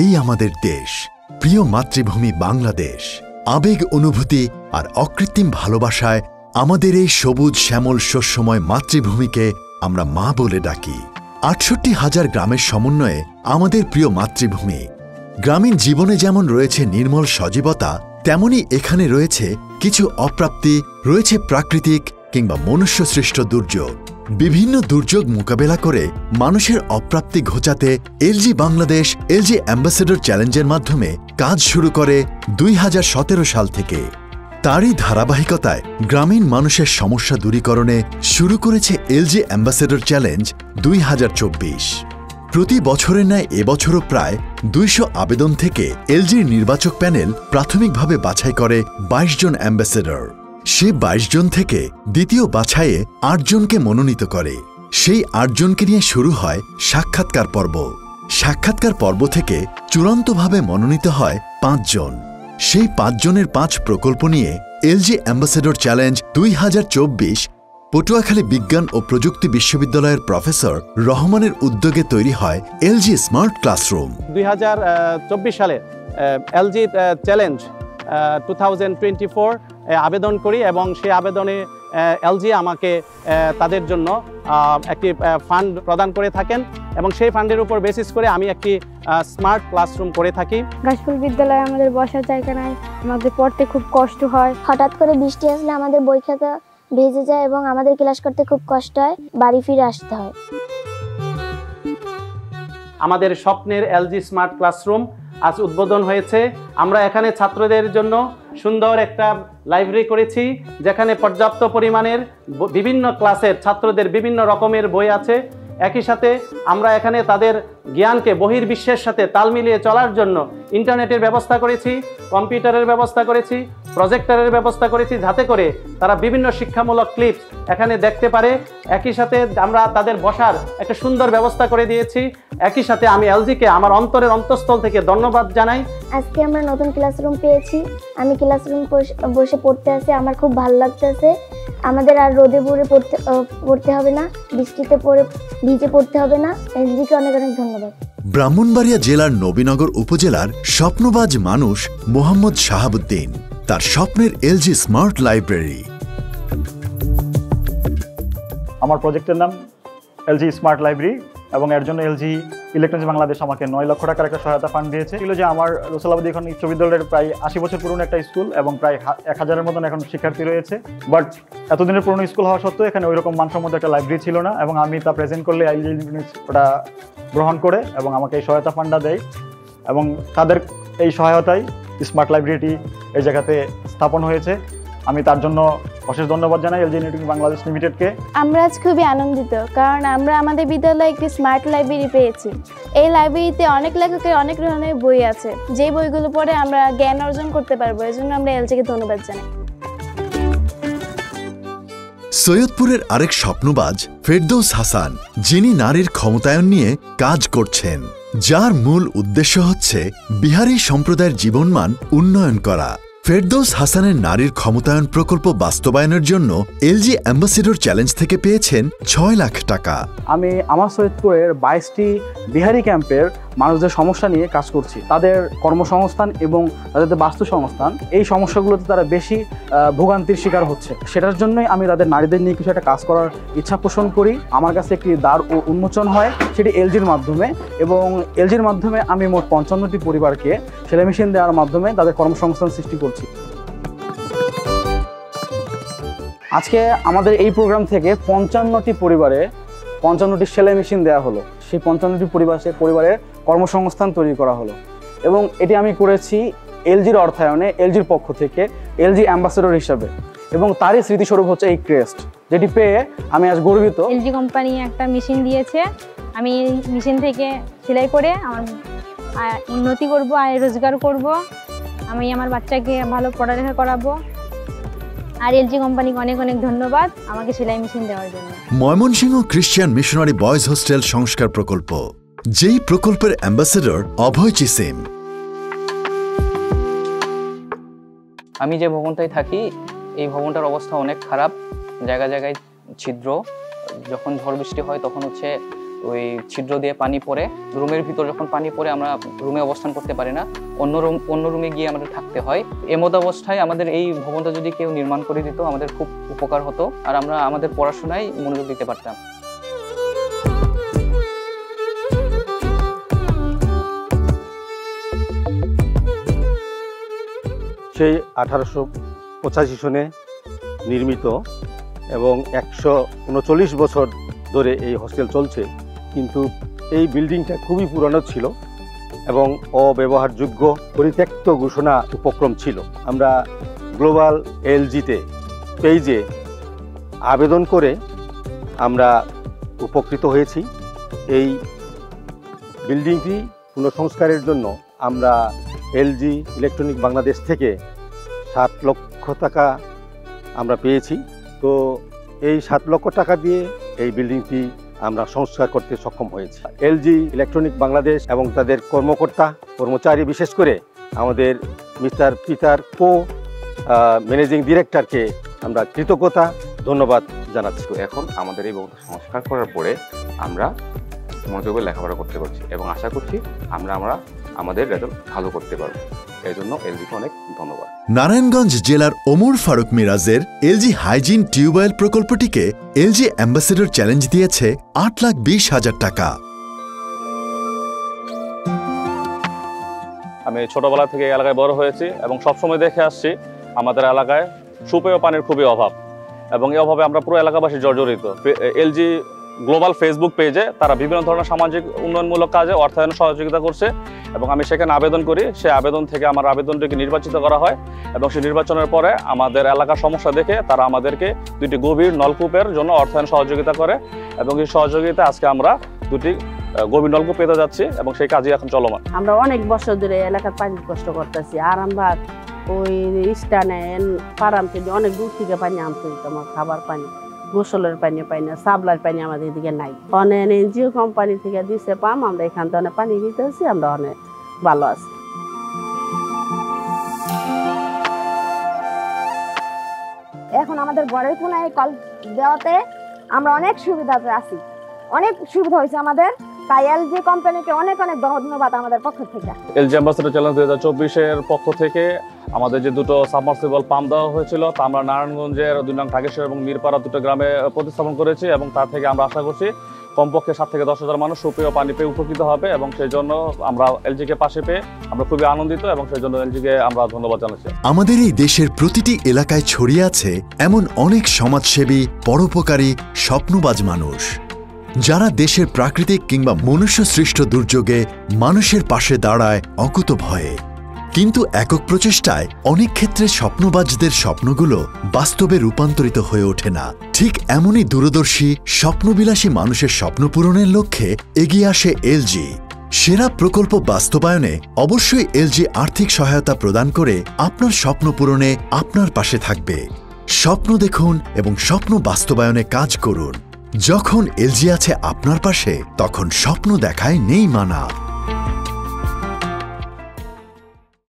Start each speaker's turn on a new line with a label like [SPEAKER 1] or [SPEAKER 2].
[SPEAKER 1] এই আমাদের দেশ, প্রিয় মাতৃভূমি বাংলাদেশ। আবেগ, অনুভূতি আর অকৃত্রিম ভালোবাসায় আমাদের এই সবুজ শ্যামল শস্যময় মাতৃভূমিকে আমরা মা বলে ডাকি। ৬৮,০০০ গ্রামের সমন্বয়ে আমাদের প্রিয় মাতৃভূমি। গ্রামীণ জীবনে যেমন রয়েছে নির্মল সজীবতা, তেমনি এখানে রয়েছে কিছু অপ্রাপ্তি, রয়েছে প্রাকৃতিক কিংবা মনুষ্যসৃষ্ট দুর্যোগ। বিভিন্ন দুর্যোগ মোকাবেলা করে মানুষের অপ্রাপ্তি ঘোচাতে এলজি বাংলাদেশ এলজি অ্যাম্বাসেডর চ্যালেঞ্জের মাধ্যমে কাজ শুরু করে ২০১৭ সাল থেকে। তারই ধারাবাহিকতায় গ্রামীণ মানুষের সমস্যা দূরীকরণে শুরু করেছে এলজি অ্যাম্বাসেডর চ্যালেঞ্জ ২০২৪। প্রতি বছরের ন্যায় এবছরও প্রায় ২০০ আবেদন থেকে এলজির নির্বাচক প্যানেল প্রাথমিকভাবে বাছাই করে ২২ জন অ্যাম্বাসেডর। সে ২২ জন থেকে দ্বিতীয় বাছাইয়ে ৮ জনকে মনোনীত করে। সেই ৮ জনকে নিয়ে শুরু হয় সাক্ষাৎকার পর্ব। সাক্ষাৎকার পর্ব থেকে চূড়ান্তভাবে মনোনীত হয় ৫ জন। সেই ৫ জনের ৫ প্রকল্প নিয়ে এলজি অ্যাম্বাসেডর চ্যালেঞ্জ ২০২৪ পটুয়াখালী বিজ্ঞান ও প্রযুক্তি বিশ্ববিদ্যালয়ের প্রফেসর রহমানের উদ্যোগে তৈরি হয় এলজি স্মার্ট ক্লাসরুম।
[SPEAKER 2] ২০২৪ সালে এলজি চ্যালেঞ্জ 2024 আবেদন করি এবং সেই আবেদনে এলজি আমাকে তাদের জন্য একটি ফান্ড প্রদান করে থাকেন এবং সেই ফান্ডের উপর বেসিস করে আমি একটি স্মার্ট ক্লাসরুম করে থাকি।
[SPEAKER 3] গাছফুল বিদ্যালয়ে আমাদের বসার জায়গা নাই, আমাদের পড়তে খুব কষ্ট হয়।
[SPEAKER 4] হঠাৎ করে বৃষ্টি আসলে আমাদের বই খাতা ভেজে যায় এবং আমাদের ক্লাস করতে খুব কষ্ট হয়, বাড়ি ফিরে আসতে হয়।
[SPEAKER 2] আমাদের স্বপ্নের এলজি স্মার্ট ক্লাসরুম আজ উদ্বোধন হয়েছে। আমরা এখানে ছাত্রদের জন্য সুন্দর একটা লাইব্রেরি করেছি, যেখানে পর্যাপ্ত পরিমাণের বিভিন্ন ক্লাসের ছাত্রদের বিভিন্ন রকমের বই আছে। একই সাথে আমরা এখানে তাদের জ্ঞানকে বহির্বিশ্বের সাথে তাল মিলিয়ে চলার জন্য ইন্টারনেটের ব্যবস্থা করেছি, কম্পিউটারের ব্যবস্থা করেছি, প্রজেক্টরের ব্যবস্থা করেছি, যাতে করে তারা বিভিন্ন শিক্ষামূলক ক্লিপস এখানে দেখতে পারে। একই সাথে আমরা তাদের বসার একটা সুন্দর ব্যবস্থা করে দিয়েছি। একই সাথে আমি এলজিকে আমার অন্তরের অন্তঃস্থল থেকে ধন্যবাদ জানাই।
[SPEAKER 4] আজকে আমরা নতুন ক্লাসরুম পেয়েছি, আমি ক্লাসরুম বসে পড়তে আছি, আমার খুব ভালো লাগতেছে। আমাদের আর রোদে পড়তে হবে না, বৃষ্টিতে ভিজে পড়তে হবে না। এলজিকে অনেক অনেক ধন্যবাদ।
[SPEAKER 1] ব্রাহ্মণবাড়িয়া জেলার নবীনগর উপজেলার স্বপ্নবাজ মানুষ মোহাম্মদ শাহাবুদ্দিন, তার স্বপ্নের এলজি স্মার্ট লাইব্রেরি।
[SPEAKER 5] আমার প্রজেক্টের নাম এলজি স্মার্ট লাইব্রেরি এবং এর জন্য এলজি ইলেকট্রনিক্স বাংলাদেশ আমাকে ৯ লক্ষ টাকার একটা সহায়তা ফান্ড দিয়েছে। ছিল যে আমার রসুলাবাদী এখন উচ্চ বিদ্যালয়ের প্রায় ৮০ বছর পুরনো একটা স্কুল এবং প্রায় ১,০০০-এর মতন এখন শিক্ষার্থী রয়েছে। বাট এতদিনের পুরনো স্কুল হওয়া সত্ত্বেও এখানে ওইরকম মানসম্মত একটা লাইব্রেরি ছিল না এবং আমি তা প্রেজেন্ট করলে এলজি ইলেকট্রনিক্স ওটা গ্রহণ করে এবং আমাকে এই সহায়তা ফান্ডটা দেয় এবং তাদের এই সহায়তায় স্মার্ট লাইব্রেরিটি এই জায়গাতে স্থাপন হয়েছে। আমি তার জন্য অশেষ ধন্যবাদ জানাই এলজি ইলেকট্রনিক্স বাংলাদেশ লিমিটেডকে।
[SPEAKER 3] আমরা আজ খুবই আনন্দিত, কারণ আমরা আমাদের বিদ্যালয়ে একটি স্মার্ট লাইব্রেরি পেয়েছি। এই লাইব্রেরিতে অনেক লেখকের অনেক ধরনের বই আছে, যে বইগুলো পড়ে আমরা জ্ঞান অর্জন করতে পারবো। এই জন্য আমরা এলজিকে ধন্যবাদ জানাই।
[SPEAKER 1] সৈয়দপুরের আরেক স্বপ্নবাজ ফেরদৌস হাসান, যিনি নারীর ক্ষমতায়ন নিয়ে কাজ করছেন, যার মূল উদ্দেশ্য হচ্ছে বিহারি সম্প্রদায়ের জীবনমান উন্নয়ন করা। ফেরদৌস হাসানের নারীর ক্ষমতায়ন প্রকল্প বাস্তবায়নের জন্য এলজি অ্যাম্বাসেডর চ্যালেঞ্জ থেকে পেয়েছেন ৬ লাখ টাকা।
[SPEAKER 6] আমি আমার সৈয়দপুরের ২২টি বিহারি ক্যাম্পের মানুষদের সমস্যা নিয়ে কাজ করছি। তাদের কর্মসংস্থান এবং তাদের বাস্তুসংস্থান, এই সমস্যাগুলোতে তারা বেশি ভোগান্তির শিকার হচ্ছে। সেটার জন্যই আমি তাদের নারীদের নিয়ে কিছু একটা কাজ করার ইচ্ছা পোষণ করি। আমার কাছে একটি দ্বার ও উন্মোচন হয়, সেটি এলজির মাধ্যমে, এবং এলজির মাধ্যমে আমি মোট ৫৫টি পরিবারকে সেলাই মেশিন দেওয়ার মাধ্যমে তাদের কর্মসংস্থান সৃষ্টি করছি। আজকে আমাদের এই প্রোগ্রাম থেকে ৫৫টি পরিবারে ৫৫টি সেলাই মেশিন দেওয়া হলো। সেই ৫৫টি পরিবারের কর্মসংস্থান তৈরি করা হলো এবং এটি আমি করেছি এলজির অর্থায়নে, এলজির পক্ষ থেকে, এলজি অ্যাম্বাসেডর হিসাবে, এবং তারই স্মৃতিস্বরূপ হচ্ছে এই ক্রেস্ট, যেটি পেয়ে আমি আজ গর্বিত।
[SPEAKER 3] এলজি কোম্পানি একটা মেশিন দিয়েছে, আমি এই মেশিন থেকে সেলাই করে আমার উন্নতি করব, আয় রোজগার করব, আমি আমার বাচ্চাকে ভালো পড়ালেখা করাবো। আর এলজি কোম্পানিকে অনেক অনেক ধন্যবাদ আমাকে সেলাই মেশিন দেওয়ার জন্য।
[SPEAKER 1] Mymensingh Christian missionary boys hostel সংস্কার প্রকল্প, যেই প্রকল্পের অ্যাম্বাসেডর অভয় চিসিম।
[SPEAKER 7] আমি যে ভবনটায় থাকি, এই ভবনটার অবস্থা অনেক খারাপ, জায়গায় জায়গায় ছিদ্র। যখন ঝড় বৃষ্টি হয় তখন ওই ছিদ্র দিয়ে পানি পড়ে, রুমের ভিতর যখন পানি পড়ে আমরা রুমে অবস্থান করতে পারি না, অন্য রুমে গিয়ে আমাদের থাকতে হয়। এমত অবস্থায় আমাদের এই ভবনটা যদি কেউ নির্মাণ করে দিত আমাদের খুব উপকার হতো, আর আমরা আমাদের পড়াশোনায় মনোযোগ দিতে পারতাম।
[SPEAKER 8] সেই 1885 সনে নির্মিত এবং 139 বছর ধরে এই হোস্টেল চলছে, কিন্তু এই বিল্ডিংটা খুবই পুরানো ছিল এবং অব্যবহারযোগ্য পরিত্যক্ত ঘোষণা উপক্রম ছিল। আমরা গ্লোবাল এলজিতে পেজে আবেদন করে আমরা উপকৃত হয়েছি। এই বিল্ডিংটি পুনঃসংস্কারের জন্য আমরা এলজি ইলেকট্রনিক বাংলাদেশ থেকে 7 লক্ষ টাকা আমরা পেয়েছি। তো এই 7 লক্ষ টাকা দিয়ে এই বিল্ডিংটি আমরা সংস্কার করতে সক্ষম হয়েছি। এলজি ইলেকট্রনিক বাংলাদেশ এবং তাদের কর্মকর্তা কর্মচারী, বিশেষ করে আমাদের মিস্টার পিটার কো ম্যানেজিং ডিরেক্টরকে আমরা কৃতজ্ঞতা ধন্যবাদ জানাচ্ছি।
[SPEAKER 9] তো এখন আমাদের এই ভবনটা সংস্কার করার পরে আমরা মনোযোগে লেখাপড়া করতে পারছি এবং আশা করছি আমরা আমাদের রেজাল্ট ভালো করতে পারবো। এই জন্য এলজিকে অনেক ধন্যবাদ।
[SPEAKER 1] নারায়ণগঞ্জ জেলার ওমর ফারুক মিরাজের এলজি হাইজিন টিউবওয়েল প্রকল্পটিকে এলজি অ্যাম্বাসেডর চ্যালেঞ্জ দিয়েছে 8,20,000 টাকা।
[SPEAKER 10] আমি ছোটবেলা থেকে এই এলাকায় বড় হয়েছি এবং সবসময় দেখে আসছি আমাদের এলাকায় সুপেয় পানির খুবই অভাব, এবং এই অভাবে আমরা পুরো এলাকাবাসী জর্জরিত। এলজি গ্লোবাল ফেসবুক পেজে তারা বিভিন্ন ধরনের সামাজিক উন্নয়নমূলক কাজে অর্থায়ন সহযোগিতা করছে এবং আমি সেখানে আবেদন করি। সেই আবেদন থেকে আমার আবেদনটিকে নির্বাচিত করা হয় এবং সেই নির্বাচনের পরে আমাদের এলাকার সমস্যা দেখে তারা আমাদেরকে 2টি গভীর নলকূপের জন্য অর্থায়ন সহযোগিতা করে এবং এই সহযোগিতা আজকে আমরা 2টি গভীর নলকূপ পেতে যাচ্ছি এবং সেই কাজই এখন চলমান।
[SPEAKER 11] আমরা অনেক বছর ধরে এলাকার পানি কষ্ট করতেছি, আর আমরা ওই স্টানে পারাম থেকে অনেক দূর থেকে পানি আনতে হইতো। আমার খাবার পানি, গোসলের পানি পাই না, সাপ্লাইয়ের পানি আমাদের এদিকে নাই। অনেক এনজিও কোম্পানি থেকে দিচ্ছে পাম, আমরা এখান থেকে অনেক পানি দিতেছি, আমরা অনেক ভালো আছি।
[SPEAKER 12] এখন আমাদের ঘরের কোনায় কল দেওয়াতে আমরা অনেক সুবিধাতে আছি, অনেক সুবিধা হয়েছে আমাদের। তাই এলজি কোম্পানিকে অনেক অনেক ধন্যবাদ আমাদের পক্ষ থেকে।
[SPEAKER 10] এলজি অ্যাম্বাসেডর চ্যালেঞ্জ 2024-এর পক্ষ থেকে আমাদের যে 2টো সাবমার্সিবল পাম্প দেওয়া হয়েছিল তা আমরা নারায়ণগঞ্জের 2 নং ঢাকেশ্বর এবং মিরপাড়া 2টো গ্রামে প্রতিস্থাপন করেছি এবং তার থেকে আমরা আশা করছি কমপক্ষে 7 থেকে 10,000 মানুষ সুপেয় পানি পেয়ে উপকৃত হবে এবং সেই জন্য আমরা এলজিকে পাশে পেয়ে আমরা খুবই আনন্দিত এবং সেই জন্য এলজিকে আমরা ধন্যবাদ জানাচ্ছি।
[SPEAKER 1] আমাদের এই দেশের প্রতিটি এলাকায় ছড়িয়ে আছে এমন অনেক সমাজসেবী, পরোপকারী, স্বপ্নবাজ মানুষ, যারা দেশের প্রাকৃতিক কিংবা মনুষ্য সৃষ্ট দুর্যোগে মানুষের পাশে দাঁড়ায় অকুতভয়ে। কিন্তু একক প্রচেষ্টায় অনেক ক্ষেত্রে স্বপ্নবাজদের স্বপ্নগুলো বাস্তবে রূপান্তরিত হয়ে ওঠে না। ঠিক এমনই দূরদর্শী, স্বপ্নবিলাসী মানুষের স্বপ্ন পূরণের লক্ষ্যে এগিয়ে আসে এলজি। সেরা প্রকল্প বাস্তবায়নে অবশ্যই এলজি আর্থিক সহায়তা প্রদান করে আপনার স্বপ্ন পূরণে আপনার পাশে থাকবে। স্বপ্ন দেখুন এবং স্বপ্ন বাস্তবায়নে কাজ করুন। যখন এলজি আছে আপনার পাশে, তখন স্বপ্ন দেখায় নেই মানা।